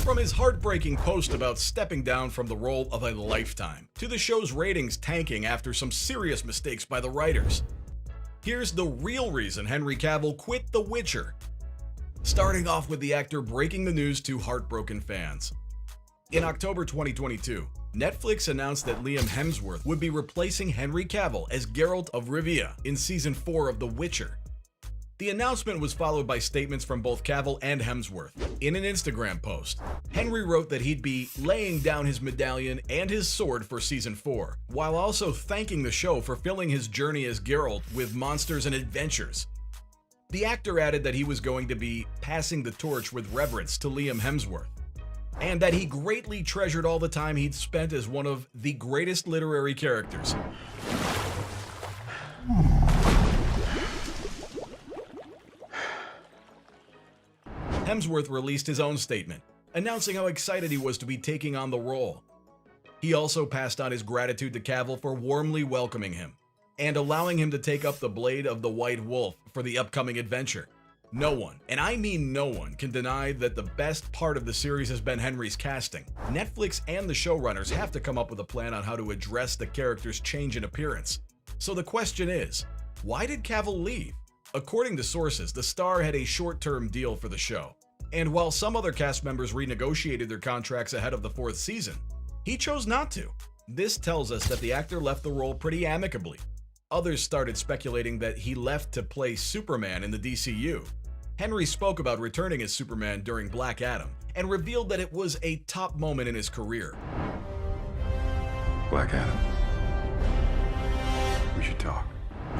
From his heartbreaking post about stepping down from the role of a lifetime, to the show's ratings tanking after some serious mistakes by the writers. Here's the real reason Henry Cavill quit The Witcher. Starting off with the actor breaking the news to heartbroken fans. In October 2022, Netflix announced that Liam Hemsworth would be replacing Henry Cavill as Geralt of Rivia in Season 4 of The Witcher. The announcement was followed by statements from both Cavill and Hemsworth. In an Instagram post, Henry wrote that he'd be laying down his medallion and his sword for Season 4, while also thanking the show for filling his journey as Geralt with monsters and adventures. The actor added that he was going to be passing the torch with reverence to Liam Hemsworth, and that he greatly treasured all the time he'd spent as one of the greatest literary characters. Hemsworth released his own statement, announcing how excited he was to be taking on the role. He also passed on his gratitude to Cavill for warmly welcoming him, and allowing him to take up the blade of the White Wolf for the upcoming adventure. No one, and I mean no one, can deny that the best part of the series has been Henry's casting. Netflix and the showrunners have to come up with a plan on how to address the character's change in appearance. So the question is, why did Cavill leave? According to sources, the star had a short-term deal for the show, and while some other cast members renegotiated their contracts ahead of the 4th season, he chose not to. This tells us that the actor left the role pretty amicably. Others started speculating that he left to play Superman in the DCU. Henry spoke about returning as Superman during Black Adam, and revealed that it was a top moment in his career. Black Adam. We should talk.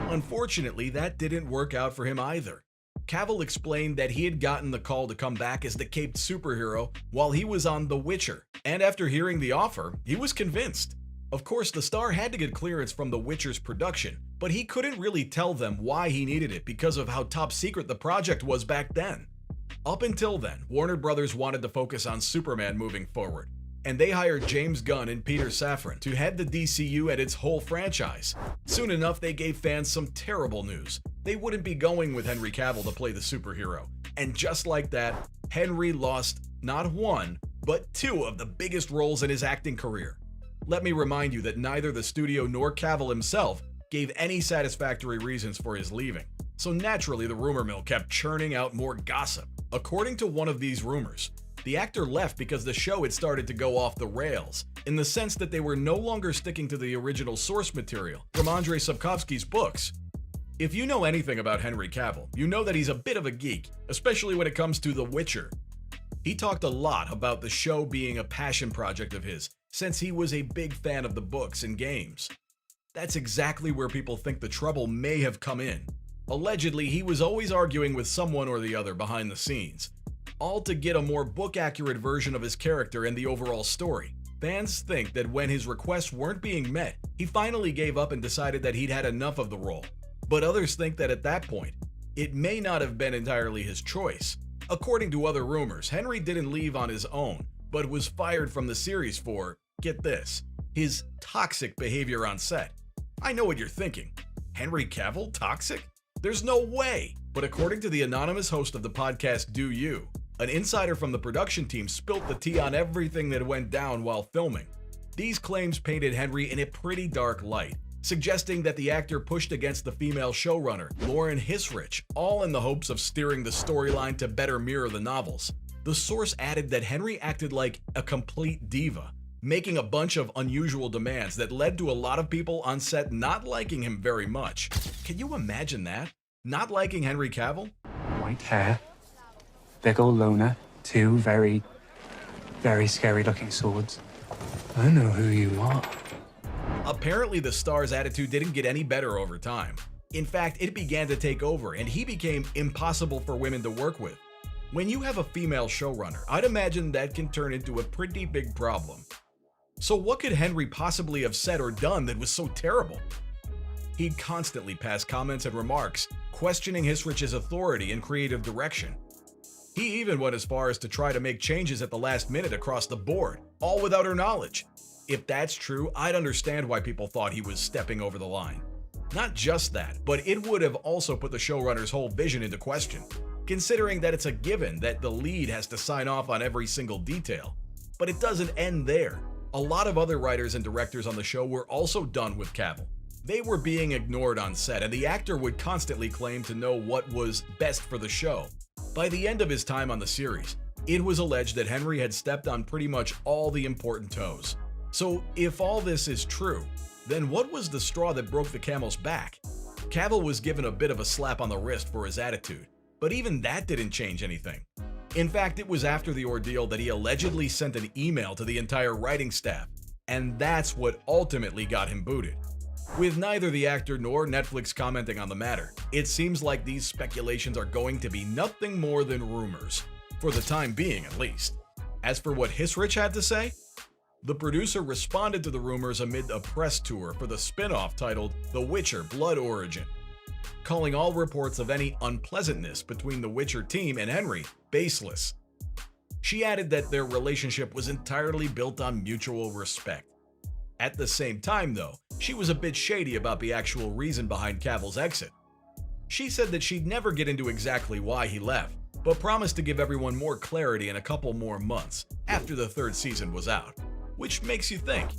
Unfortunately, that didn't work out for him either. Cavill explained that he had gotten the call to come back as the caped superhero while he was on The Witcher, and after hearing the offer, he was convinced. Of course, the star had to get clearance from The Witcher's production, but he couldn't really tell them why he needed it because of how top secret the project was back then. Up until then, Warner Brothers wanted to focus on Superman moving forward, and they hired James Gunn and Peter Safran to head the DCU and its whole franchise. Soon enough, they gave fans some terrible news. They wouldn't be going with Henry Cavill to play the superhero. And just like that, Henry lost not one, but 2 of the biggest roles in his acting career. Let me remind you that neither the studio nor Cavill himself gave any satisfactory reasons for his leaving. So naturally, the rumor mill kept churning out more gossip. According to one of these rumors, the actor left because the show had started to go off the rails, in the sense that they were no longer sticking to the original source material from Andrei Sapkowski's books. If you know anything about Henry Cavill, you know that he's a bit of a geek, especially when it comes to The Witcher. He talked a lot about the show being a passion project of his, since he was a big fan of the books and games. That's exactly where people think the trouble may have come in. Allegedly, he was always arguing with someone or the other behind the scenes, all to get a more book-accurate version of his character and the overall story. Fans think that when his requests weren't being met, he finally gave up and decided that he'd had enough of the role. But others think that at that point, it may not have been entirely his choice. According to other rumors, Henry didn't leave on his own, but was fired from the series for, get this, his toxic behavior on set. I know what you're thinking. Henry Cavill toxic? There's no way! But according to the anonymous host of the podcast Do You, an insider from the production team spilt the tea on everything that went down while filming. These claims painted Henry in a pretty dark light, suggesting that the actor pushed against the female showrunner, Lauren Hisrich, all in the hopes of steering the storyline to better mirror the novels. The source added that Henry acted like a complete diva, making a bunch of unusual demands that led to a lot of people on set not liking him very much. Can you imagine that? Not liking Henry Cavill? White hair, big ol' loner, 2 very scary looking swords. I know who you are. Apparently, the star's attitude didn't get any better over time. In fact, it began to take over, and he became impossible for women to work with. When you have a female showrunner, I'd imagine that can turn into a pretty big problem. So what could Henry possibly have said or done that was so terrible? He'd constantly pass comments and remarks, questioning Hisrich's authority and creative direction. He even went as far as to try to make changes at the last minute across the board, all without her knowledge. If that's true, I'd understand why people thought he was stepping over the line. Not just that, but it would have also put the showrunner's whole vision into question. considering that it's a given that the lead has to sign off on every single detail. But it doesn't end there. A lot of other writers and directors on the show were also done with Cavill. They were being ignored on set, and the actor would constantly claim to know what was best for the show. By the end of his time on the series, it was alleged that Henry had stepped on pretty much all the important toes. So if all this is true, then what was the straw that broke the camel's back? Cavill was given a bit of a slap on the wrist for his attitude, but even that didn't change anything. In fact, it was after the ordeal that he allegedly sent an email to the entire writing staff, and that's what ultimately got him booted. With neither the actor nor Netflix commenting on the matter, it seems like these speculations are going to be nothing more than rumors, for the time being at least. As for what Hisrich had to say, the producer responded to the rumors amid a press tour for the spin-off titled The Witcher: Blood Origin, calling all reports of any unpleasantness between the Witcher team and Henry baseless. She added that their relationship was entirely built on mutual respect. At the same time, though, she was a bit shady about the actual reason behind Cavill's exit. She said that she'd never get into exactly why he left, but promised to give everyone more clarity in a couple more months after the third season was out. Which makes you think,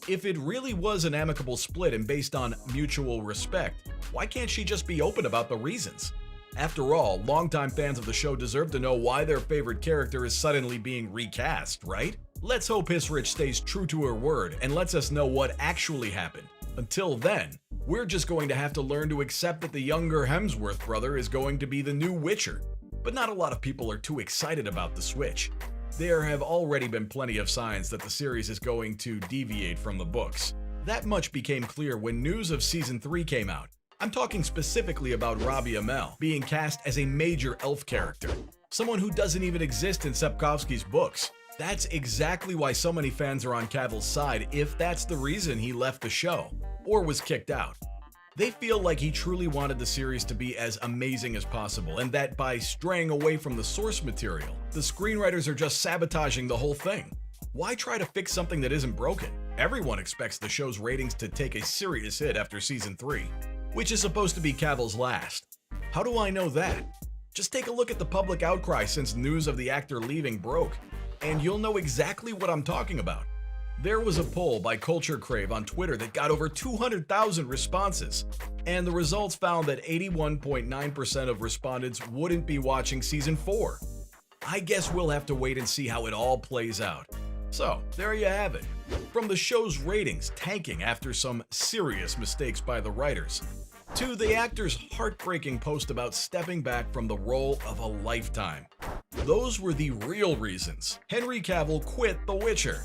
if it really was an amicable split and based on mutual respect, why can't she just be open about the reasons? After all, longtime fans of the show deserve to know why their favorite character is suddenly being recast, right? Let's hope Hisrich stays true to her word and lets us know what actually happened. Until then, we're just going to have to learn to accept that the younger Hemsworth brother is going to be the new Witcher. But not a lot of people are too excited about the switch. There have already been plenty of signs that the series is going to deviate from the books. That much became clear when news of Season 3 came out. I'm talking specifically about Robbie Amell being cast as a major elf character, someone who doesn't even exist in Sapkowski's books. That's exactly why so many fans are on Cavill's side if that's the reason he left the show, or was kicked out. They feel like he truly wanted the series to be as amazing as possible, and that by straying away from the source material, the screenwriters are just sabotaging the whole thing. Why try to fix something that isn't broken? Everyone expects the show's ratings to take a serious hit after Season 3, which is supposed to be Cavill's last. How do I know that? Just take a look at the public outcry since news of the actor leaving broke, and you'll know exactly what I'm talking about. There was a poll by Culture Crave on Twitter that got over 200,000 responses, and the results found that 81.9% of respondents wouldn't be watching Season 4. I guess we'll have to wait and see how it all plays out. So, there you have it. From the show's ratings tanking after some serious mistakes by the writers, to the actor's heartbreaking post about stepping back from the role of a lifetime. Those were the real reasons Henry Cavill quit The Witcher.